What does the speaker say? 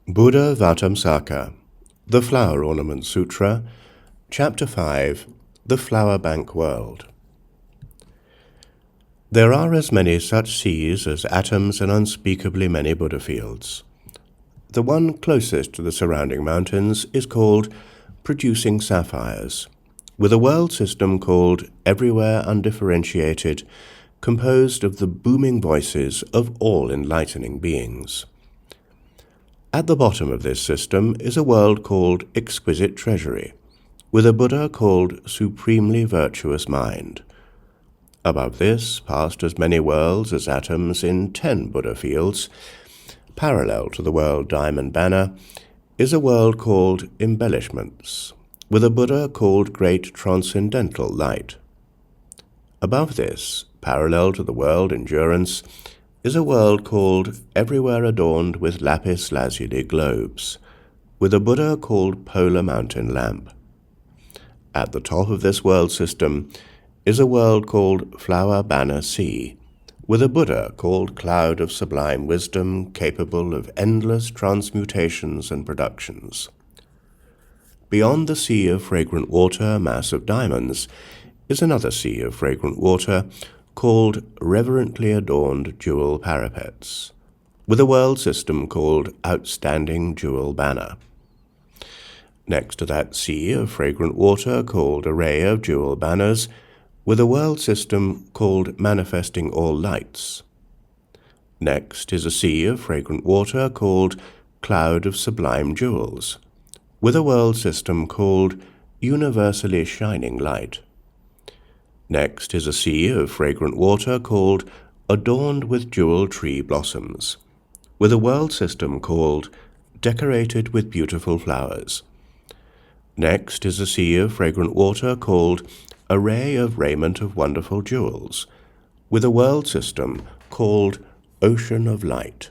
Buddhāvataṃsaka, the Flower Ornament Sutra, Chapter 5, The Flower Bank World. There are as many such seas as atoms and unspeakably many Buddha fields. The one closest to the surrounding mountains is called Producing Sapphires, with a world system called Everywhere Undifferentiated, composed of the booming voices of all enlightening beings. At the bottom of this system is a world called Exquisite Treasury, with a Buddha called Supremely Virtuous Mind. Above this, past as many worlds as atoms in 10 Buddha fields, parallel to the world Diamond Banner, is a world called Embellishments, with a Buddha called Great Transcendental Light. Above this, parallel to the world Endurance, is a world called Everywhere Adorned with Lapis Lazuli Globes, with a Buddha called Polar Mountain Lamp. At the top of this world system is a world called Flower Banner Sea, with a Buddha called Cloud of Sublime Wisdom, capable of endless transmutations and productions. Beyond the sea of fragrant water, mass of diamonds, is another sea of fragrant water called Reverently Adorned Jewel Parapets, with a world system called Outstanding Jewel Banner. Next to that sea of fragrant water called Array of Jewel Banners, with a world system called Manifesting All Lights. Next is a sea of fragrant water called Cloud of Sublime Jewels, with a world system called Universally Shining Light. Next is a sea of fragrant water called Adorned with Jewel Tree Blossoms, with a world system called Decorated with Beautiful Flowers. Next is a sea of fragrant water called Array of Raiment of Wonderful Jewels, with a world system called Ocean of Light.